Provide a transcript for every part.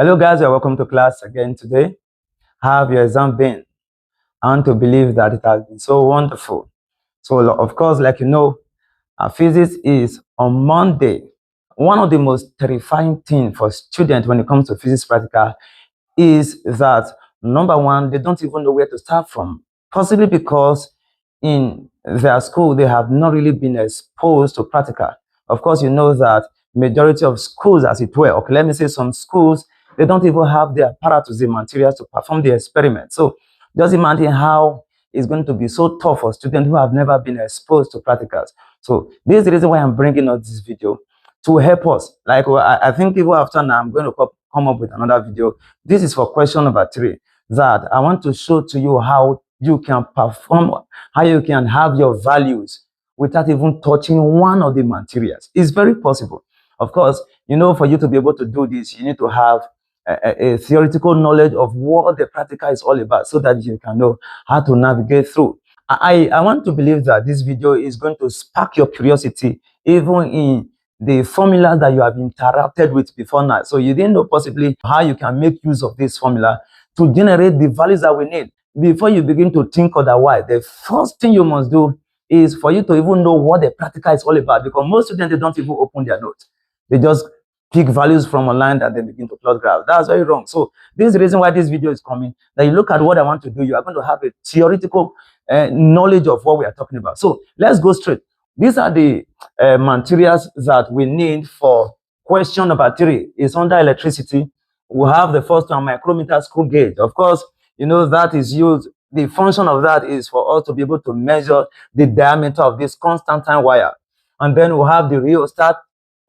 Hello guys, you're welcome to class again today. How have your exam been? I want to believe that it has been so wonderful. So of course, like you know, physics is on Monday. One of the most terrifying things for students when it comes to physics practical is that number one, they don't even know where to start from. Possibly because in their school, they have not really been exposed to practical. Of course, you know that majority of schools, as it were, okay, let me say some schools, they don't even have the apparatus, the materials to perform the experiment. So just imagine how it's going to be so tough for students who have never been exposed to practicals. So this is the reason why I'm bringing out this video to help us. Like I think people after now, I'm going to come up with another video. This is for question number 3, that I want to show to you how you can perform, how you can have your values without even touching one of the materials. It's very possible. Of course, you know, for you to be able to do this, you need to have a theoretical knowledge of what the practical is all about so that you can know how to navigate through. I want to believe that this video is going to spark your curiosity even in the formulas that you have interacted with before now. So you didn't know possibly how you can make use of this formula to generate the values that we need. Before you begin to think otherwise, the first thing you must do is for you to even know what the practical is all about, because most students, they don't even open their notes. They just pick values from online and then begin to plot graphs. That's very wrong. So this is the reason why this video is coming, that you look at what I want to do. You are going to have a theoretical knowledge of what we are talking about. So let's go straight. These are the materials that we need for question number 3. It's under electricity. We have the first one, micrometer screw gauge. Of course, you know that is used. The function of that is for us to be able to measure the diameter of this constant time wire. And then we have the rheostat.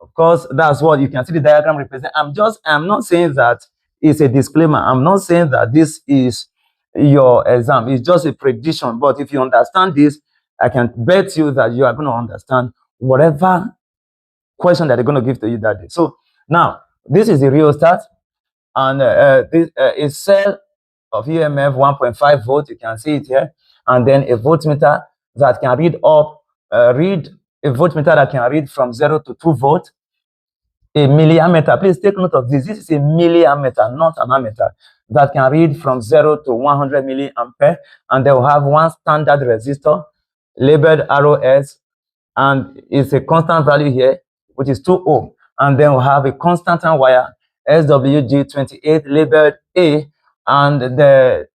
Of course, that's what you can see the diagram represent. I'm not saying that it's a disclaimer. I'm not saying that this is your exam. It's just a prediction. But if you understand this, I can bet you that you are going to understand whatever question that they're going to give to you that day. So now, this is the rheostat, and this is cell of EMF 1.5 volt. You can see it here, and then a voltmeter that can read a voltmeter that can read from 0 to 2 volt. A milliammeter, please take note of this. This is a milliammeter, not an ammeter, that can read from 0 to 100 milliampere. And they will have one standard resistor labeled ROS, and it's a constant value here, which is 2 ohm. And then we'll have a constant time wire, SWG28, labeled A, and the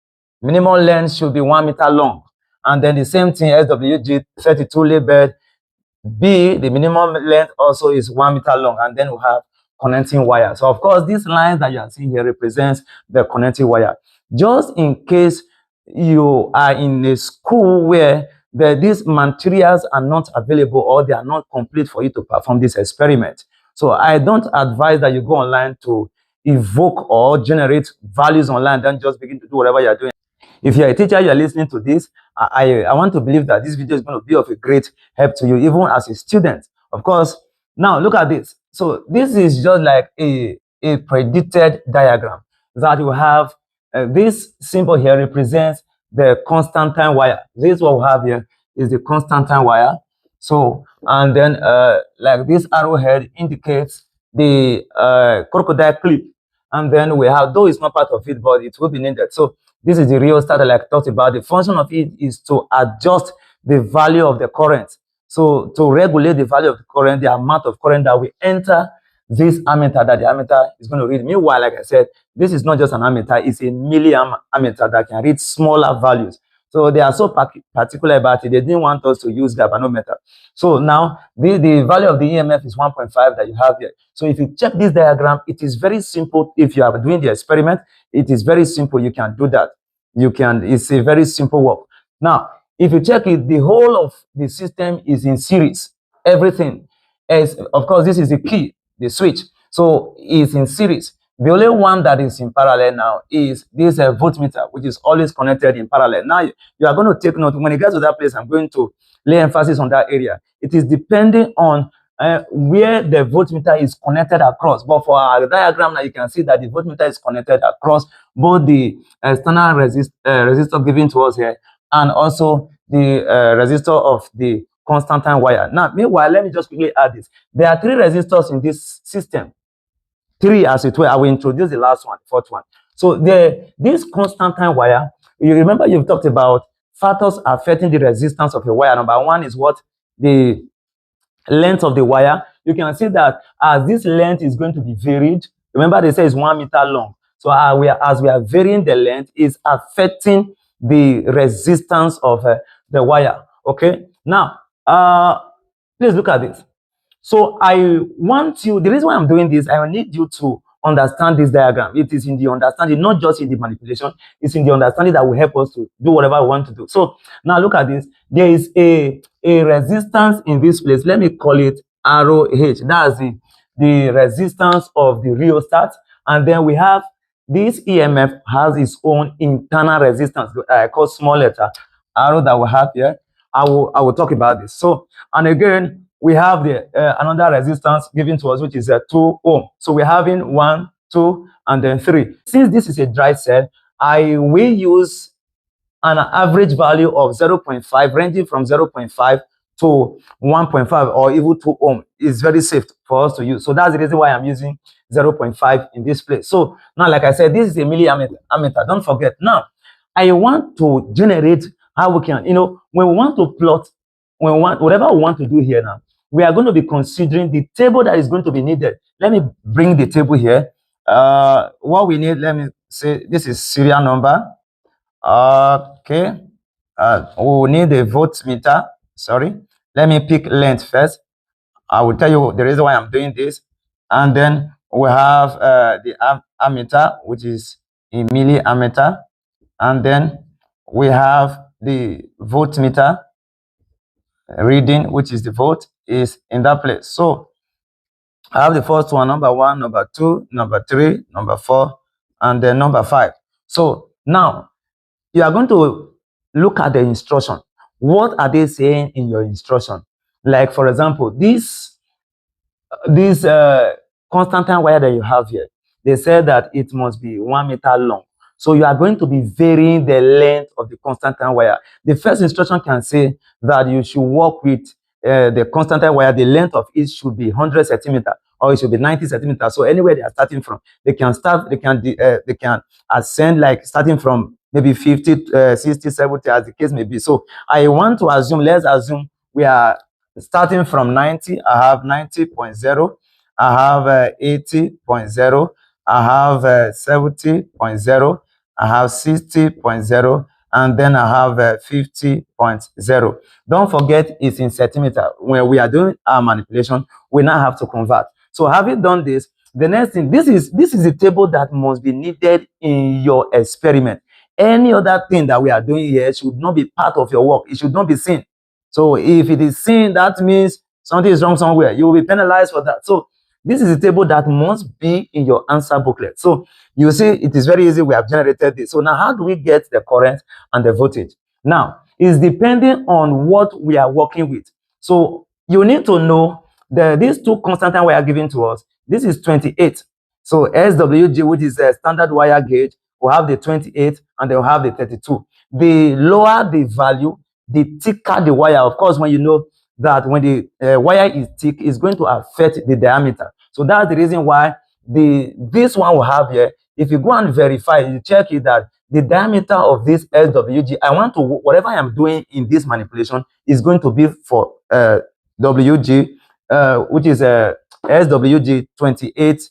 minimum length should be 1 meter long. And then the same thing, SWG32, labeled B, the minimum length also is 1 meter long, and then we have connecting wire. So of course, these lines that you are seeing here represents the connecting wire. Just in case you are in a school where these materials are not available or they are not complete for you to perform this experiment. So I don't advise that you go online to evoke or generate values online, then just begin to do whatever you're doing. If you're a teacher, you're listening to this, I want to believe that this video is going to be of a great help to you, even as a student. Of course, now look at this. So this is just like a predicted diagram that you have. This symbol here represents the constant time wire. This is what we have here is the constant time wire. So, and then like this arrowhead indicates the crocodile clip. And then we have, though it's not part of it, but it will be needed. So this is the rheostat like I talked about. The function of it is to adjust the value of the current. So to regulate the value of the current, the amount of current that we enter this ammeter, that the ammeter is going to read. Meanwhile, like I said, this is not just an ammeter, it's a milliamp ammeter that can read smaller values. So they are so particular about it. They didn't want us to use galvanometer. So now the value of the EMF is 1.5 that you have here. So if you check this diagram, it is very simple. If you are doing the experiment, it is very simple. You can do that. It's a very simple work. Now, if you check it, the whole of the system is in series. Everything is, of course, this is the key, the switch. So it's in series. The only one that is in parallel now is this voltmeter, which is always connected in parallel. Now, you are going to take note. When you get to that place, I'm going to lay emphasis on that area. It is depending on where the voltmeter is connected across. But for our diagram now, you can see that the voltmeter is connected across both the external resistor given to us here and also the resistor of the constant time wire. Now, meanwhile, let me just quickly add this. There are 3 resistors in this system. 3 as it were. I will introduce the last one, the fourth one. So this Constantine wire, you remember you've talked about factors affecting the resistance of a wire. Number one is what? The length of the wire. You can see that as this length is going to be varied, remember they say it's 1 meter long. So as we are varying the length, is affecting the resistance of the wire. Okay. Now, please look at this. So I want you, the reason why I'm doing this, I need you to understand this diagram. It is in the understanding, not just in the manipulation, it's in the understanding that will help us to do whatever we want to do. So now look at this. There is a resistance in this place. Let me call it ROH. That's the resistance of the rheostat. And then we have this EMF has its own internal resistance. I call small letter R that we have here. I will talk about this. So, and again, we have the another resistance given to us, which is 2 ohm. So we're having 1, 2, and then 3. Since this is a dry cell, I will use an average value of 0.5, ranging from 0.5 to 1.5 or even 2 ohm. Is very safe for us to use. So that's the reason why I'm using 0.5 in this place. So now, like I said, this is a milliammeter. Don't forget. Now, I want to generate how we can, when we want to plot, whatever we want to do here now, we are going to be considering the table that is going to be needed. Let me bring the table here. What we need, let me say, this is serial number. Okay. We will need a voltmeter. Sorry. Let me pick length first. I will tell you the reason why I'm doing this. And then we have the ammeter, which is a milliammeter. And then we have the voltmeter reading, which is the volt, is in that place. So I have the first one, number 1, number 2, number 3, number 4, and then number 5. So now you are going to look at the instruction. What are they saying in your instruction? Like, for example, this Constantine wire that you have here, they said that it must be 1 meter long. So you are going to be varying the length of the Constantine wire. The first instruction can say that you should work with the Constantine wire. The length of it should be 100 centimeters or it should be 90 centimeters. So anywhere they are starting from, they can ascend, like starting from maybe 50, 60, 70, as the case may be. So I want to assume, let's assume we are starting from 90. I have 90.0. I have 80.0. I have 70.0. I have 60.0. And then I have 50.0. Don't forget it's in centimeter. When we are doing our manipulation, we now have to convert. So having done this, the next thing, this is a table that must be needed in your experiment. Any other thing that we are doing here should not be part of your work. It should not be seen. So if it is seen, that means something is wrong somewhere. You will be penalized for that. So this is a table that must be in your answer booklet. So you see, it is very easy. We have generated this. So now how do we get the current and the voltage? Now, it's depending on what we are working with. So you need to know that these two Constantine wire given to us, this is 28. So SWG, which is a standard wire gauge, will have the 28 and they'll have the 32. The lower the value, the thicker the wire. Of course, when you know that when the wire is thick, it's going to affect the diameter. So that's the reason why this one will have here. If you go and verify, you check it that the diameter of this SWG, I want to, whatever I am doing in this manipulation is going to be for WG, which is a SWG 28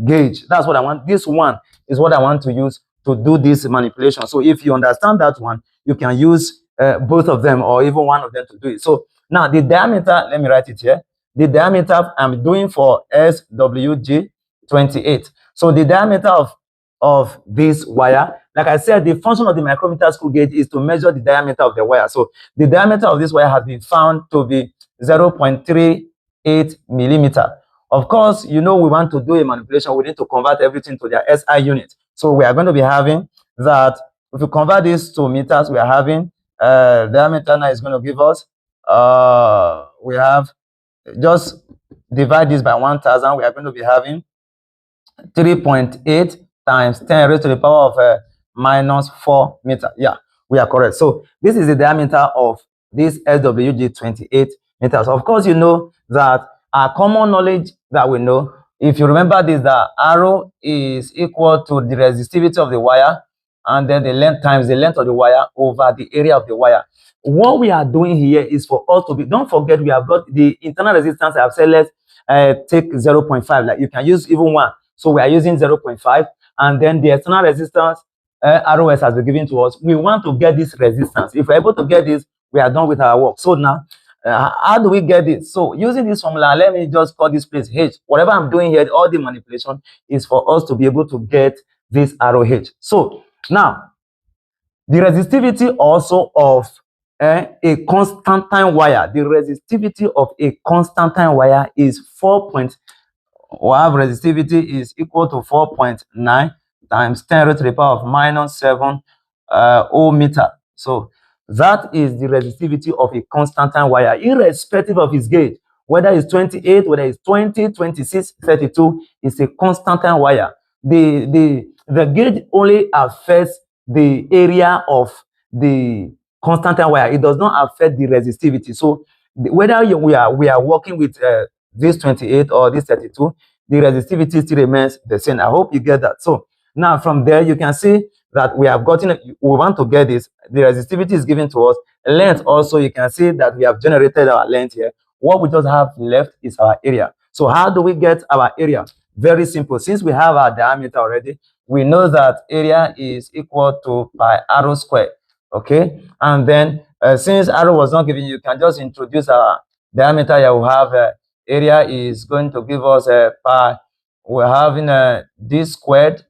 gauge. That's what I want. This one is what I want to use to do this manipulation. So if you understand that one, you can use both of them or even one of them to do it. So now the diameter, let me write it here. The diameter I'm doing for SWG 28. So the diameter of this wire, like I said, the function of the micrometer screw gauge is to measure the diameter of the wire. So the diameter of this wire has been found to be 0.38 millimeter. Of course, you know, we want to do a manipulation, we need to convert everything to their SI unit. So we are going to be having that. If we convert this to meters, we are having diameter now is going to give us, we have, just divide this by 1000, we are going to be having 3.8 times 10 raised to the power of minus 4 meter. Yeah, we are correct. So this is the diameter of this SWG 28 meters. Of course, you know that our common knowledge that we know, If you remember this, the arrow is equal to the resistivity of the wire, and then the length times the length of the wire over the area of the wire. What we are doing here is for us to be, don't forget, we have got the internal resistance. I have said let's take 0.5, like you can use even 1. So we are using 0.5, and then the external resistance ROS has been given to us. We want to get this resistance. If we're able to get this, we are done with our work. So now, how do we get this? So using this formula, let me just call this place H. Whatever I'm doing here, all the manipulation is for us to be able to get this arrow H. So now, the resistivity also of a Constantine wire, the resistivity of a Constantine wire is 4. We have resistivity is equal to 4.9 times 10 raised to the power of minus 7 ohm meter. So that is the resistivity of a Constantine wire, irrespective of its gauge, whether it's 28, whether it's 20, 26, 32, it's a Constantine wire. The gauge only affects the area of the Constantine wire. It does not affect the resistivity. So whether we are working with this 28 or this 32, the resistivity still remains the same. I hope you get that. So now from there, you can see that we have gotten, we want to get this. The resistivity is given to us. Length also, you can see that we have generated our length here. What we just have left is our area. So how do we get our area? Very simple. Since we have our diameter already, we know that area is equal to pi arrow square. Okay, and then since arrow was not given, you can just introduce our diameter here. We have area is going to give us pi. We're having d squared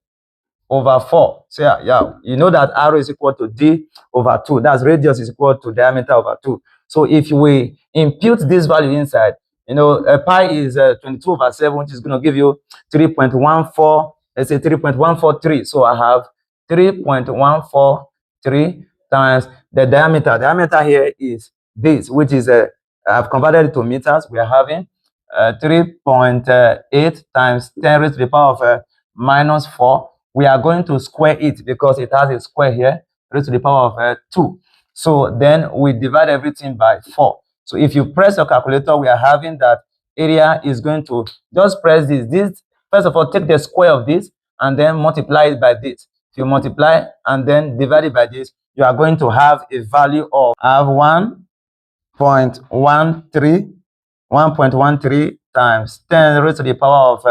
over 4. So yeah, you know that arrow is equal to d over 2. That's radius is equal to diameter over 2. So if we impute this value inside, you know, pi is 22 over 7, which is going to give you 3.14. Let's say 3.143. So I have 3.143 times the diameter. Diameter here is this, which is I've converted it to meters. We are having 3.8 times 10 raised to the power of minus 4. We are going to square it because it has a square here, raised to the power of 2. So then we divide everything by 4. So if you press your calculator, we are having that area is going to just press this. First of all, take the square of this and then multiply it by this. If you multiply and then divide it by this, you are going to have a value of 1.13 times 10 raised to the power of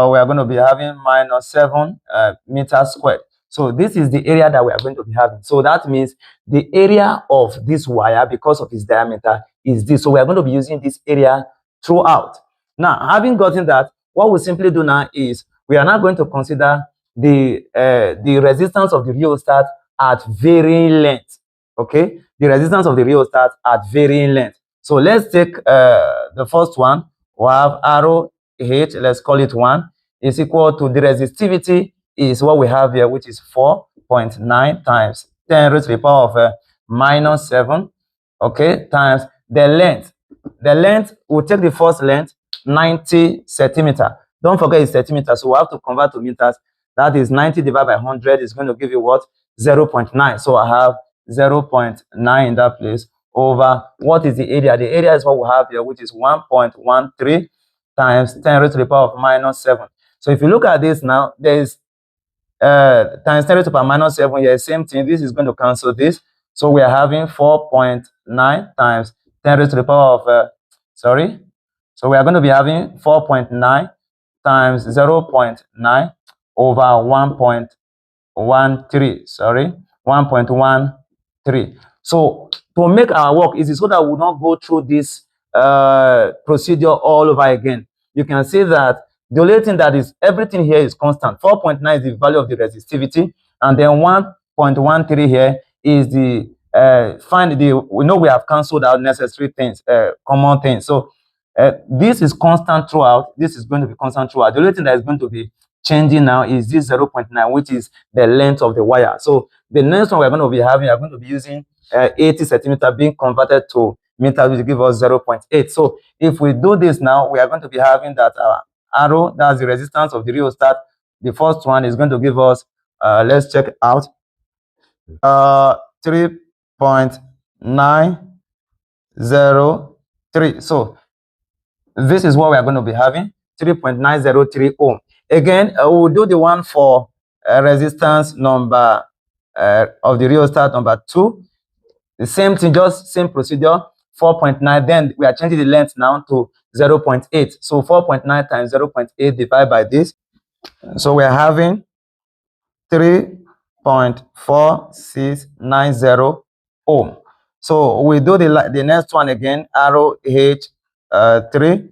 we are going to be having minus 7 meters squared. So this is the area that we are going to be having. So that means the area of this wire, because of its diameter, is this. So we are going to be using this area throughout. Now, having gotten that, what we simply do now is we are now going to consider the resistance of the rheostat at varying length. Okay, the resistance of the rheostat at varying length. So let's take the first one. We have arrow H, let's call it 1, is equal to the resistivity is what we have here, which is 4.9 times 10 raised to the power of minus 7, okay, times the length. The length, we'll take the first length, 90 centimeter. Don't forget it's centimeter, so we have to convert to meters. That is 90 divided by 100 is going to give you what? 0.9. So I have 0.9 in that place over what is the area? The area is what we have here, which is 1.13 times 10 raised to the power of minus 7. So if you look at this now, there is times 10 raised to the power of minus 7 here, same thing. This is going to cancel this. So we are having 4.9 times 10 raised to the power of, So we are going to be having 4.9 times 0.9 over 1.13, 1.13. So to make our work easy, so that we will not go through this procedure all over again, you can see that the only thing that is, everything here is constant. 4.9 is the value of the resistivity, and then 1.13 here is the we know we have cancelled out necessary things, common things. So this is constant throughout. This is going to be constant throughout. The only thing that is going to be changing now is this 0.9, which is the length of the wire. So the next one we're going to be having, we're going to be using 80 centimeter being converted to meters, which will give us 0.8. So if we do this now, we are going to be having that arrow, that's the resistance of the rheostat. The first one is going to give us, let's check it out, 3.903. So this is what we are going to be having. 3.903 ohm. Again, we'll do the one for resistance number of the rheostat number 2. The same thing, just same procedure, 4.9. Then we are changing the length now to 0.8. So 4.9 times 0.8 divided by this. So we are having 3.4690 ohm. So we do the next one again, arrow H3.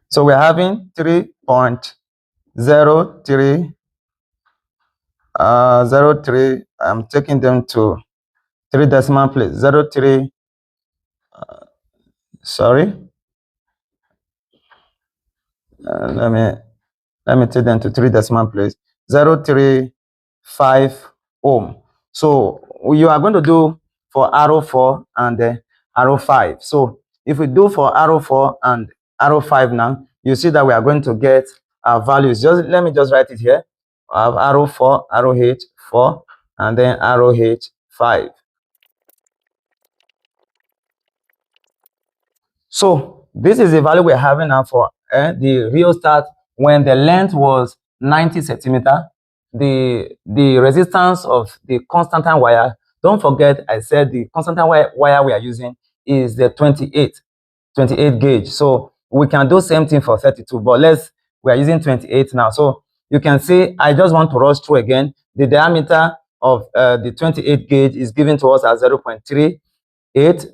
So we're having 3.0303. I'm taking them to 3 decimal place. 03. Sorry. Let me take them to 3 decimal place. 0.35 ohm. So you are going to do for arrow 4 and arrow 5. So if we do for arrow 4 and arrow 5 now, you see that we are going to get our values. Just let me just write it here. I have arrow 4, arrow H4, and then arrow H5. So this is the value we're having now for the rheostat when the length was 90 centimeter. The resistance of the constantan wire, don't forget I said the constantan wire we are using is the 28 gauge. So we can do same thing for 32, but we are using 28 now. So you can see, I just want to rush through again. The diameter of the 28 gauge is given to us as 0.38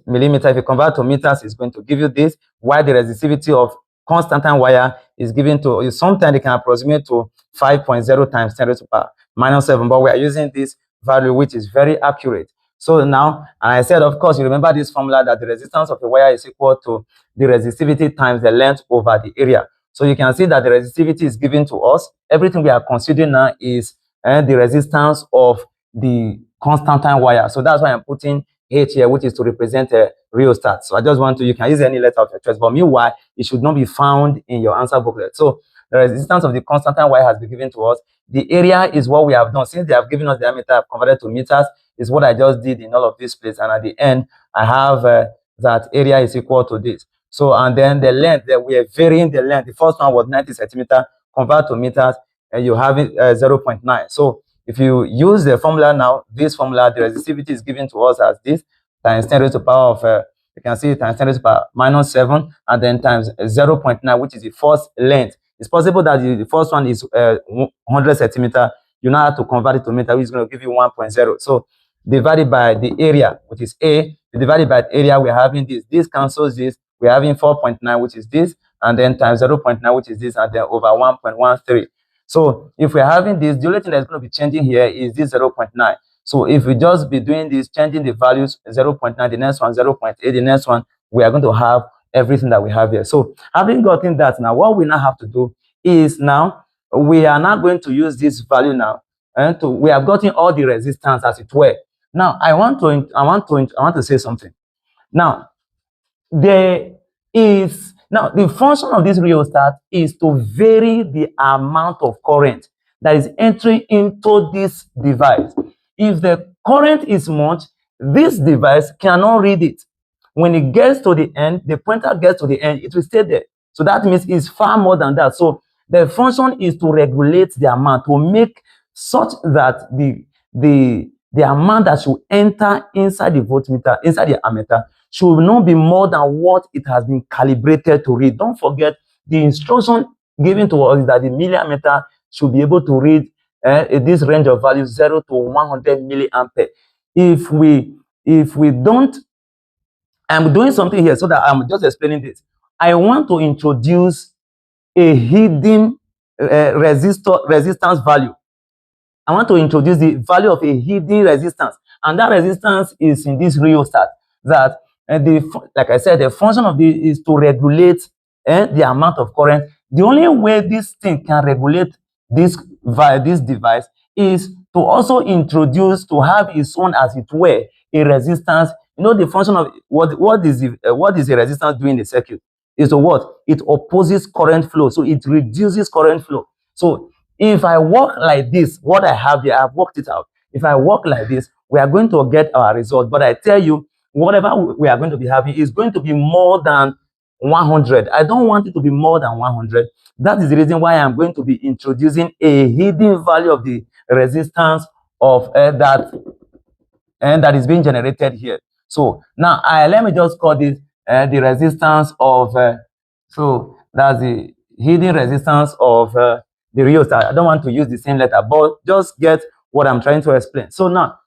millimeter. If you convert to meters, it's going to give you this, while the resistivity of constantan wire is given to you. Sometimes it can approximate to 5.0 times 10 raised to power minus 7, but we are using this value, which is very accurate. So now, and I said, of course, you remember this formula that the resistance of the wire is equal to the resistivity times the length over the area. So you can see that the resistivity is given to us. Everything we are considering now is the resistance of the constantan wire. So that's why I'm putting H here, which is to represent a rheostat. So I just want to, you can use any letter of your choice, but meanwhile, it should not be found in your answer booklet. So the resistance of the constantan wire has been given to us. The area is what we have done. Since they have given us the diameter, I've converted to meters, is what I just did in all of this place. And at the end, I have that area is equal to this. So, and then the length, that we are varying the length. The first one was 90 centimeter, convert to meters, and you have it 0.9. So if you use the formula now, this formula, the resistivity is given to us as this, times 10 raised to the power of, you can see times 10 raised to the power minus 7, and then times 0.9, which is the first length. It's possible that the first one is 100 centimeter. You now have to convert it to meter, which is going to give you 1.0. So divided by the area, which is A, divided by the area, we're having this. This cancels this. We're having 4.9, which is this, and then times 0.9, which is this, and then over 1.13. So if we're having this, the only thing that's going to be changing here is this 0.9. So if we just be doing this, changing the values, 0.9, the next one, 0.8, the next one, we are going to have everything that we have here. So having gotten that, now what we now have to do is now, we are not going to use this value now, and we have gotten all the resistance as it were. Now I want to say something. Now the function of this rheostat is to vary the amount of current that is entering into this device. If the current is much, this device cannot read it. When it gets to the end, the pointer gets to the end, it will stay there. So that means it's far more than that. So the function is to regulate the amount, to make such that the amount that should enter inside the voltmeter, inside the ammeter, should not be more than what it has been calibrated to read. Don't forget, the instruction given to us is that the milliammeter should be able to read this range of values 0 to 100 milliampere. If we don't, I'm doing something here so that I'm just explaining this. I want to introduce a hidden resistance value. I want to introduce the value of a hidden resistance, and that resistance is in this rheostat. That like I said, the function of this is to regulate the amount of current. The only way this thing can regulate this device is to also introduce, to have its own, as it were, a resistance. You know, the function of what is the resistance doing in the circuit is to what? It opposes current flow, so it reduces current flow. So if I walk like this, what I have here, I've worked it out. If I walk like this, we are going to get our result. But I tell you, whatever we are going to be having is going to be more than 100. I don't want it to be more than 100. That is the reason why I'm going to be introducing a hidden value of the resistance of that is being generated here. So now let me just call this the resistance of so that's the hidden resistance of the rheostat. I don't want to use the same letter, but just get what I'm trying to explain. So now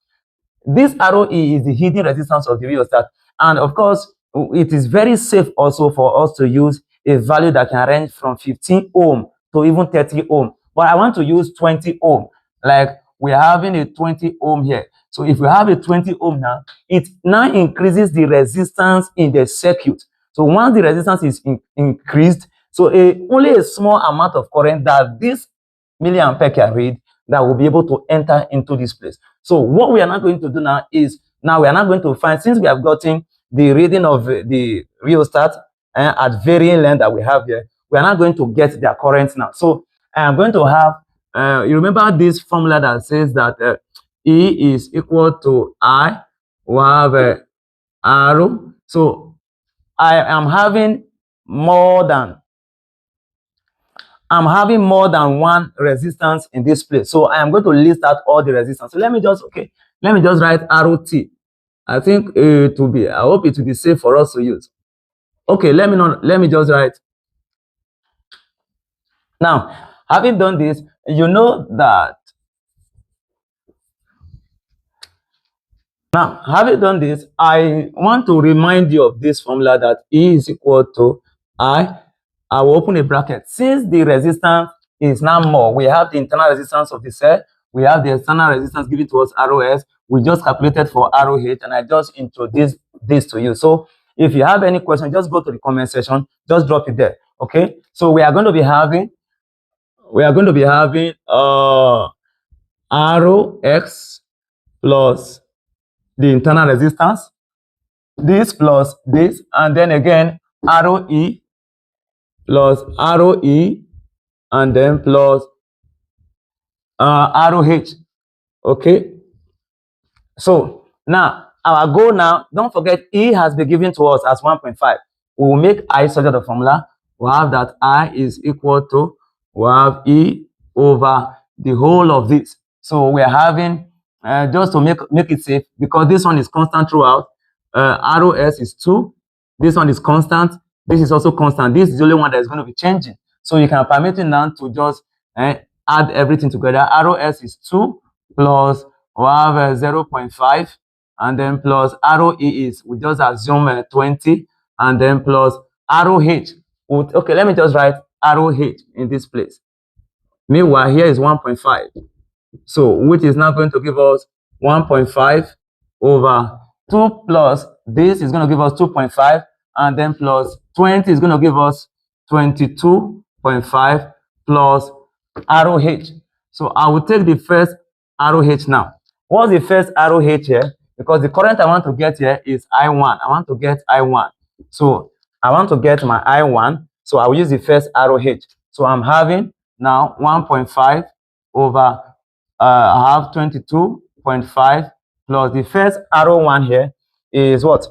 this ROE is the hidden resistance of the rheostat, and of course it is very safe also for us to use a value that can range from 15 ohm to even 30 ohm, but I want to use 20 ohm. Like we're having a 20 ohm here. So if we have a 20 ohm now, it now increases the resistance in the circuit. So once the resistance is increased, so only a small amount of current that this milliampere can read that will be able to enter into this place. So what we are not going to do now is, now we are not going to find, since we have gotten the reading of the rheostat at varying length that we have here, we are not going to get their current now. So I am going to have, you remember this formula that says that E is equal to I, we have arrow. So I am having more than one resistance in this place. So I am going to list out all the resistance. So let me just write ROT. I think it will be, I hope it will be safe for us to use. Okay, let me just write. Now, having done this, you know that now, having done this, I want to remind you of this formula that E is equal to I will open a bracket. Since the resistance is now more, we have the internal resistance of the cell, we have the external resistance given to us, ROS. We just calculated for ROH, and I just introduced this to you. So if you have any question, just go to the comment section, just drop it there. Okay. So we are going to be having ROX plus the internal resistance, this plus this, and then again ROE plus ROE, and then plus ROH. Okay. So now our goal now, don't forget E has been given to us as 1.5. We will make I such the formula. We'll have that I is equal to, we'll have E over the whole of this. So we are having, just to make it safe, because this one is constant throughout, ROS is 2, this one is constant, this is also constant, this is the only one that is going to be changing. So you can permit it now to just add everything together. ROS is 2 plus we have 0.5, and then plus ROE is, we just assume 20, and then plus ROH. Okay, let me just write ROH in this place. Meanwhile, here is 1.5. So which is now going to give us 1.5 over 2 plus this is going to give us 2.5, and then plus 20 is going to give us 22.5 plus ROH. So I will take the first ROH now. What's the first ROH here? Because the current I want to get here is I1. I want to get I1. So I want to get my I1. So I will use the first ROH. So I'm having now 1.5 over I have 22.5 plus the first RO1 here is what?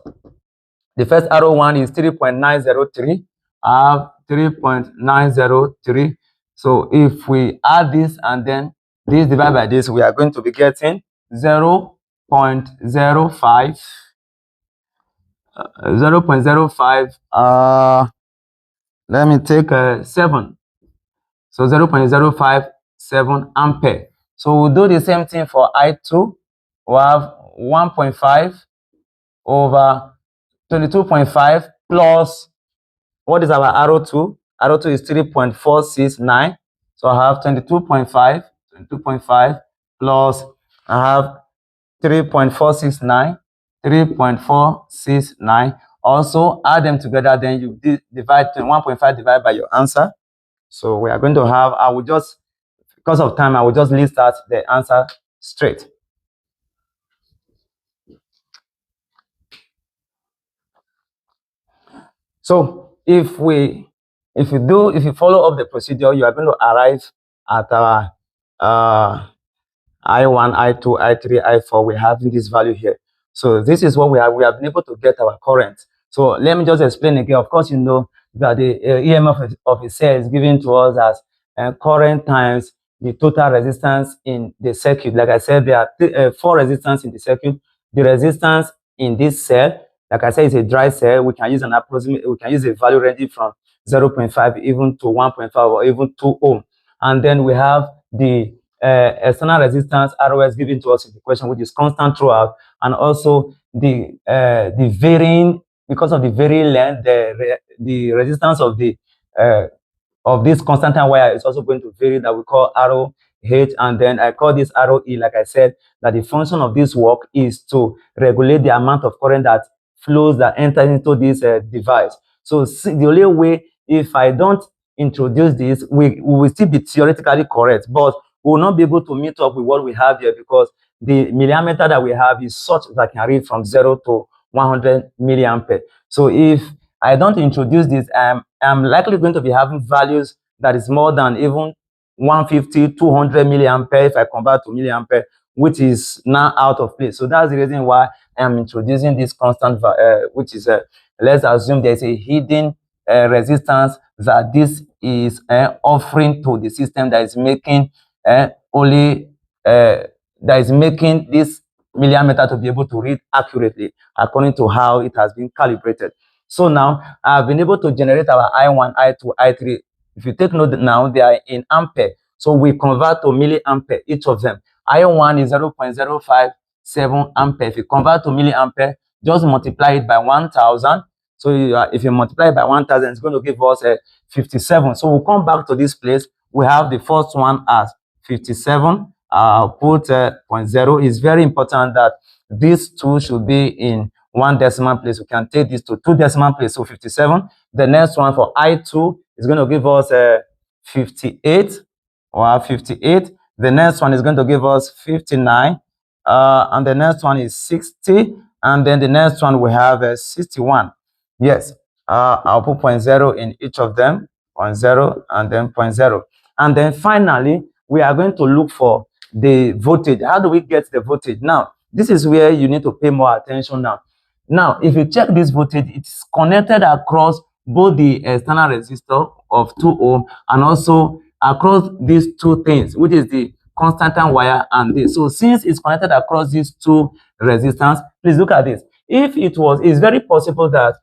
The first RO1 is 3.903. I have 3.903. So if we add this and then this divided by this, we are going to be getting 0.05. 0.05. Let me take 7. So 0.057 ampere. So we'll do the same thing for I2. We'll have 1.5 over 22.5 plus, what is our RO2? RO2 is 3.469. So I have 22.5 plus I have 3.469. Also add them together, then you divide 1.5 divided by your answer. So we are going to have, I will just, because of time, I will just list out the answer straight. So if you follow up the procedure, you are going to arrive at our I1, I2, I3, I4. We're having this value here. So this is what we have. We have been able to get our current So let me just explain again. Of course, you know that the EMF of a cell is given to us as current times the total resistance in the circuit. Like I said, there are 4 resistance in the circuit. The resistance in this cell, like I said, is a dry cell. We can use an approximate, we can use a value ranging from 0.5 even to 1.5 or even 2 ohm. And then we have the external resistance ROS given to us in the question, which is constant throughout, and also the varying, because of the varying length, the resistance of this constant time wire is also going to vary, that we call ROH, and then I call this ROE. Like I said, that the function of this work is to regulate the amount of current that flows, that enters into this device. So the only way, if I don't introduce this, we will still be theoretically correct, but we will not be able to meet up with what we have here, because the milliampere that we have is such that can read from 0 to 100 milliampere. So if I don't introduce this, I'm likely going to be having values that is more than even 150, 200 milliampere if I convert to milliampere, which is now out of place. So that's the reason why I'm introducing this constant, which is, let's assume there's a hidden resistance that this is offering to the system, that is making that is making this milliameter to be able to read accurately according to how it has been calibrated. So now I've been able to generate our I1, I2, I3. If you take note now, they are in ampere. So we convert to milliampere, each of them. I1 is 0.057 ampere. If you convert to milliampere, just multiply it by 1,000. So if you multiply it by 1,000, it's going to give us 57. So we'll come back to this place. We have the first one as 57. Put 0.0. It's very important that these two should be in 1 decimal place. We can take this to 2 decimal place, so 57. The next one for I2 is going to give us 58 or 58. The next one is going to give us 59. And the next one is 60. And then the next one we have 61. Yes, I'll put 0.0 in each of them, 0.0 and then 0.0. And then finally, we are going to look for the voltage. How do we get the voltage? Now, this is where you need to pay more attention now. Now, if you check this voltage, it's connected across both the external resistor of 2 ohm and also across these two things, which is the constant time wire and this. So since it's connected across these two resistance, please look at this. If it's very possible that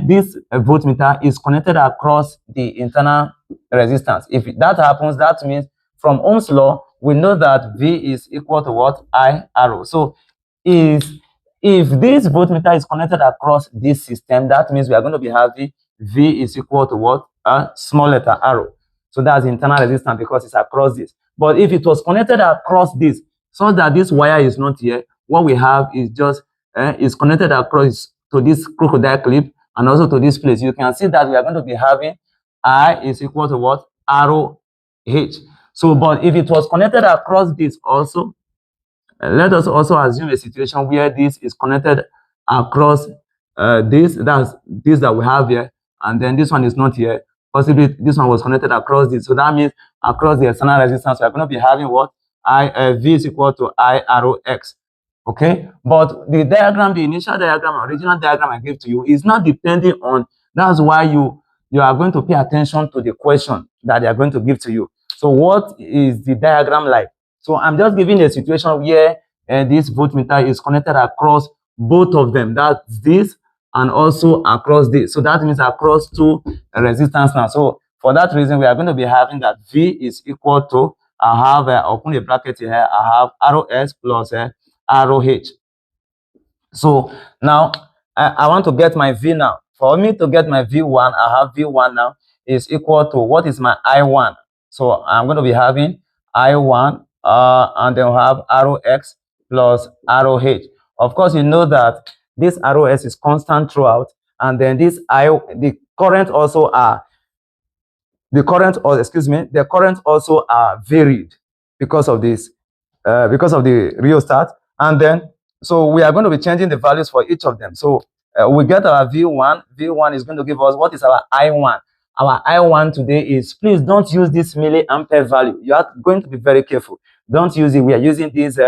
this voltmeter is connected across the internal resistance. If that happens, that means from Ohm's law, we know that V is equal to what? I arrow. So if this voltmeter is connected across this system, that means we are going to be having V is equal to what? A small letter arrow. So that's internal resistance because it's across this. But if it was connected across this, so that this wire is not here, what we have is just is connected across to this crocodile clip and also to this place. You can see that we are going to be having I is equal to what? Arrow H. So, but if it was connected across this also, let us also assume a situation where this is connected across that's this that we have here, and then this one is not here. Possibly this one was connected across this. So that means across the external resistance, we are going to be having what? V is equal to I arrow X. Okay, but the diagram, the initial diagram, original diagram I gave to you is not depending on. That's why you are going to pay attention to the question that they are going to give to you. So what is the diagram like? So I'm just giving a situation where this voltmeter is connected across both of them. That's this and also across this. So that means across two resistance now. So for that reason, we are going to be having that V is equal to, I have, open a bracket here, I have arrow S plus arrow H. So now I want to get my V now. For me to get my V1, I have V1 now is equal to, what is my I1? So I'm going to be having I1 and then we'll have arrow X plus arrow H. Of course, you know that this arrow S is constant throughout, and then the current also are varied because of this, because of the rheostat. And then, so we are going to be changing the values for each of them. So we get our V1. V1 is going to give us, what is our I1? Our I1 today is, please don't use this milliampere value. You are going to be very careful. Don't use it. We are using this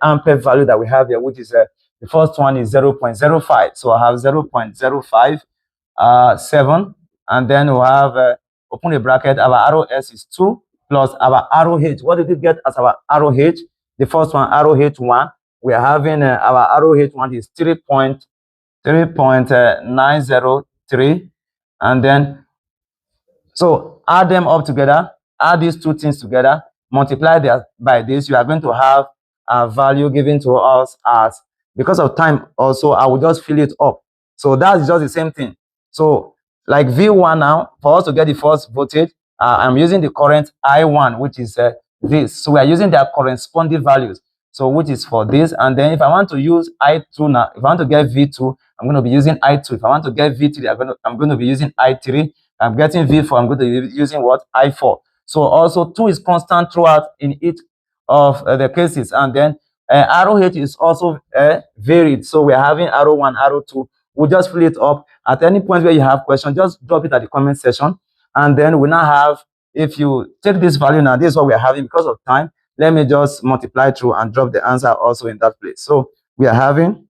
ampere value that we have here, which is The first one is 0.05. So I have 0.05 7, and then we have open a bracket. Our ROS is 2 plus our ROH. What did we get as our ROH? The first one, ROH1. We are having our ROH1 is 3.903, and then so add them up together, add these two things together, multiply by this, you are going to have a value given to us as, because of time also, I will just fill it up. So that's just the same thing. So like V1 now, for us to get the first voltage, I'm using the current I1, which is this. So we are using their corresponding values. So which is for this. And then if I want to use I2 now, if I want to get V2, I'm going to be using I2. If I want to get V3, I'm going to be using I3. I'm getting V4, I'm going to be using what? I4. So also 2 is constant throughout in each of the cases. And then ROH is also varied. So we're having RO1, RO2. We'll just fill it up. At any point where you have questions, just drop it at the comment section. And then we now have, if you take this value now, this is what we're having because of time. Let me just multiply through and drop the answer also in that place. So we are having,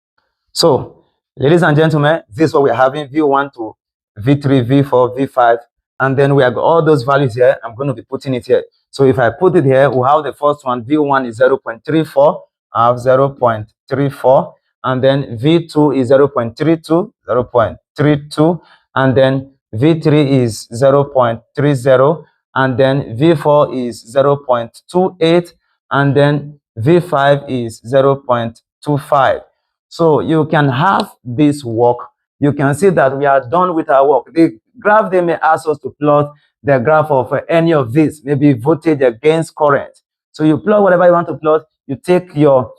so ladies and gentlemen, this is what we're having, V1 to V3, V4, V5, and then we have all those values here. I'm going to be putting it here. So if I put it here, we'll have the first one, V1 is 0.34, I have 0.34, and then V2 is 0.32, 0.32, and then V3 is 0.30, and then V4 is 0.28, and then V5 is 0.25. So you can have this work. You can see that we are done with our work. The graph, they may ask us to plot the graph of any of this, maybe voltage against current. So you plot whatever you want to plot, you take your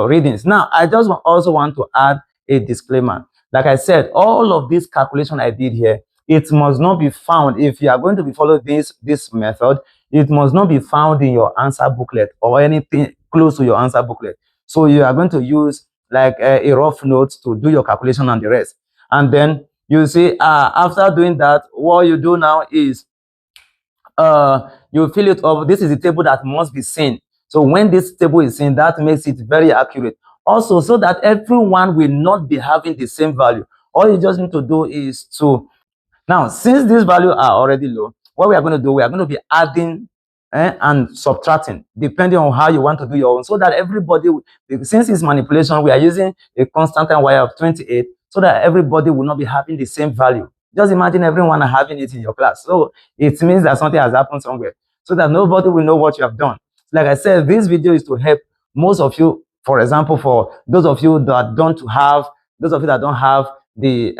readings. Now, I just also want to add a disclaimer. Like I said, all of this calculation I did here, it must not be found, if you are going to be following this method, it must not be found in your answer booklet or anything close to your answer booklet. So you are going to use like a rough note to do your calculation and the rest. And then you see, after doing that, what you do now is you fill it up. This is a table that must be seen. So when this table is seen, that makes it very accurate. Also, so that everyone will not be having the same value. All you just need to do is to, now, since these values are already low, what we are going to do, we are going to be adding and subtracting, depending on how you want to do your own, so that everybody, since it's manipulation, we are using a constant time wire of 28, so that everybody will not be having the same value. Just imagine everyone having it in your class. So it means that something has happened somewhere, so that nobody will know what you have done. Like I said, this video is to help most of you. For example, for those of you that don't have the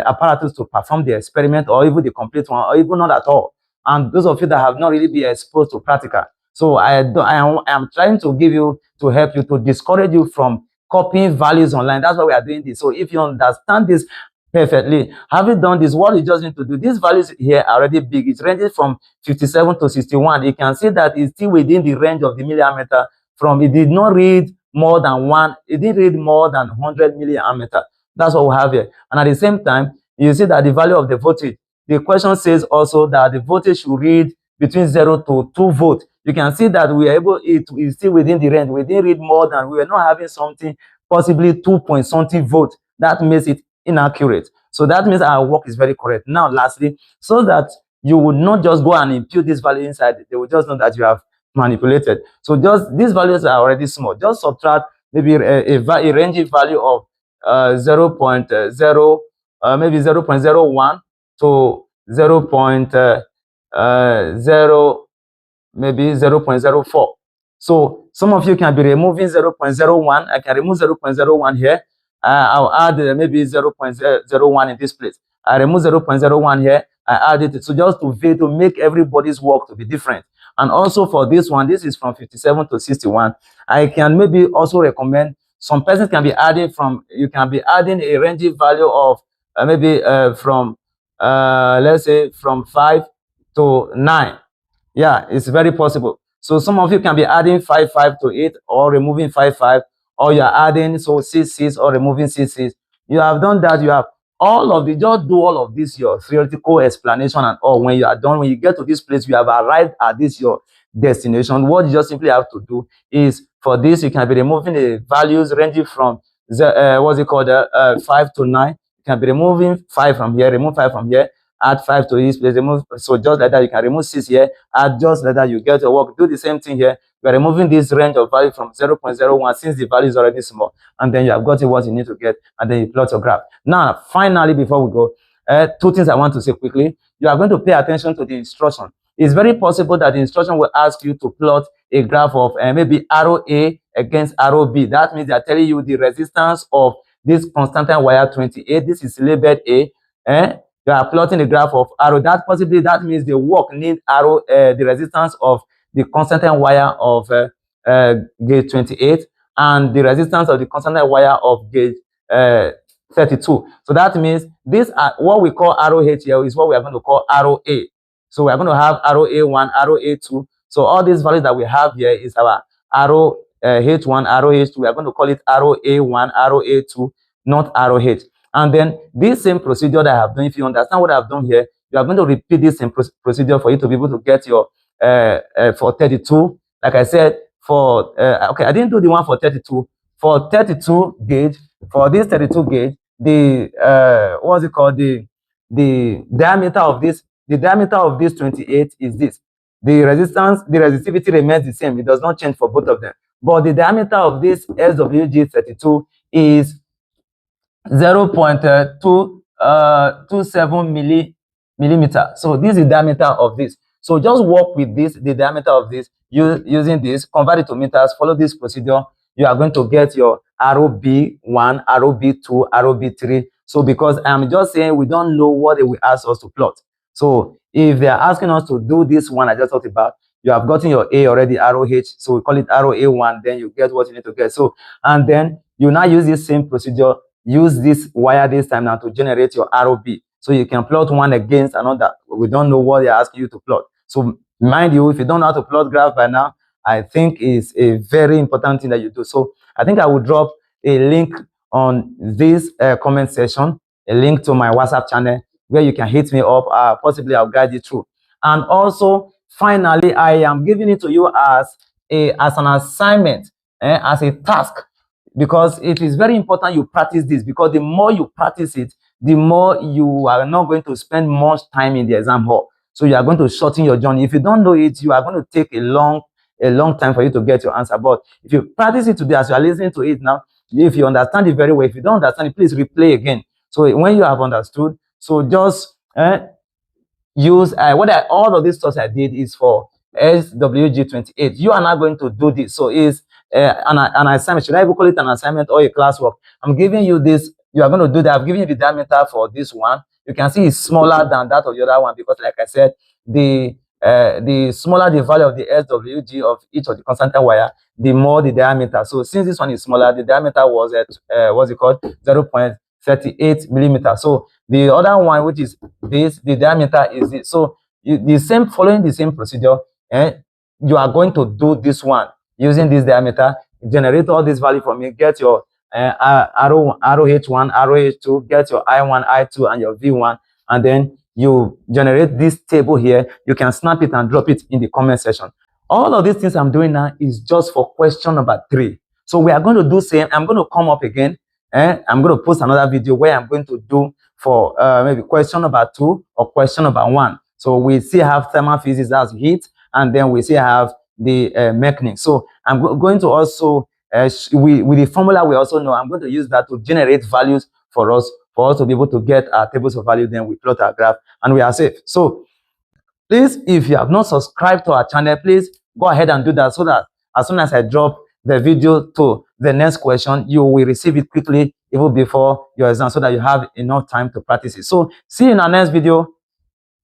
apparatus to perform the experiment, or even the complete one, or even not at all, and those of you that have not really been exposed to practical. So I am trying to help you, to discourage you from copying values online. That's why we are doing this. So if you understand this perfectly, having done this, what you just need to do, these values here are already big. It ranges from 57 to 61. You can see that it's still within the range of the milliammeter. From, it did not read more than it didn't read more than 100 milliammeter. That's what we have here. And at the same time, you see that the value of the voltage, the question says also that the voltage should read between 0 to 2 volts. You can see that we are able, it is still within the range. We didn't read more than, we were not having something, possibly 2 point something volts. That makes it inaccurate. So that means our work is very correct. Now, lastly, so that you would not just go and impute this value inside, they will just know that you have manipulated. So just these values are already small. Just subtract maybe a ranging value of 0.0, maybe 0.01 to 0.0, maybe 0.04. So some of you can be removing 0.01. I can remove 0.01 here. I'll add maybe 0.01 in this place. I remove 0.01 here. I add it. So just to make everybody's work to be different. And also for this one, this is from 57 to 61. I can maybe also recommend some persons can be adding you can be adding a ranging value of maybe from, let's say, from 5 to 9. Yeah, it's very possible. So some of you can be adding 5 to 8, or removing 5, or you're adding 6 or removing 6. You have done that. You have all of the, just do all of this, your theoretical explanation and all. When you are done, when you get to this place, you have arrived at this, your destination. What you just simply have to do is For this, you can be removing the values ranging from 5 to 9. You can be removing 5 from here, remove 5 from here, add 5 to this place, remove. So just like that, you can remove 6 here, add just like that, you get your work. Do the same thing here. We are removing this range of value from 0.01 since the value is already small, and then you have gotten what you need to get, and then you plot your graph. Now, finally, before we go, two things I want to say quickly. You are going to pay attention to the instruction. It's very possible that the instruction will ask you to plot a graph of maybe arrow A against arrow B. That means they are telling you the resistance of this constantan wire 28. This is labeled A. You are plotting the graph of arrow. That means the work need arrow, the resistance of the constantan wire of gauge 28 and the resistance of the constantan wire of gauge 32. So that means this what we call arrow H here is what we are going to call arrow A. So we are going to have arrow A1, arrow A2. So all these values that we have here is our arrow H1, arrow H2. We are going to call it arrow A1, arrow A2, not arrow H. And then this same procedure that I have done, if you understand what I've done here, you are going to repeat this same procedure for you to be able to get your for 32. Like I said, for okay, I didn't do the one for 32. For 32 gauge, for this 32 gauge, the what's it called? The diameter of this 28 is this. The resistivity remains the same. It does not change for both of them. But the diameter of this SWG32 is 0.27 millimeter. So this is the diameter of this. So just work with this, the diameter of this, using this, convert it to meters, follow this procedure. You are going to get your arrow B1, arrow B2, arrow B3. So because I'm just saying we don't know what they will ask us to plot. So if they are asking us to do this one I just talked about, you have gotten your A already, arrow H. So we call it arrow A1, then you get what you need to get. So, and then you now use this same procedure, use this wire this time now to generate your arrow B. So you can plot one against another. We don't know what they're asking you to plot. So mind you, if you don't know how to plot graph by now, I think it's a very important thing that you do. So I think I will drop a link on this comment section, a link to my WhatsApp channel where you can hit me up. Possibly I'll guide you through. And also, finally, I am giving it to you as an assignment, as a task, because it is very important you practice this, because the more you practice it, the more you are not going to spend much time in the exam hall. So you are going to shorten your journey. If you don't know it, you are going to take a long time for you to get your answer. But if you practice it today as you are listening to it now, if you understand it very well, if you don't understand it, please replay again. So when you have understood, so just use all of these stuff I did is for SWG28. You are not going to do this. So it's an assignment. Should I even call it an assignment or a classwork? I'm giving you this. You are going to do that. I've given you the diameter for this one. You can see it's smaller than that of the other one because, like I said, the smaller the value of the SWG of each of the constantan wire, the more the diameter. So since this one is smaller, the diameter was at what's it called, 0.38 millimeter. So the other one, which is this, the diameter is this. So following the same procedure, you are going to do this one using this diameter, generate all this value for me, get your arrow H1, arrow H2, get your I1, I2, and your V1, and then you generate this table here. You can snap it and drop it in the comment section. All of these things I'm doing now is just for question number 3. So we are going to do same. I'm going to come up again, and I'm going to post another video where I'm going to do for maybe question number 2 or question number 1. So we still have thermal physics as heat, and then we still have the mechanics. So I'm going to also with the formula we also know, I'm going to use that to generate values for us to be able to get our tables of value. Then we plot our graph and we are safe. So please, if you have not subscribed to our channel, please go ahead and do that, so that as soon as I drop the video to the next question, you will receive it quickly even before your exam, so that you have enough time to practice it. So see you in our next video.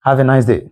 Have a nice day.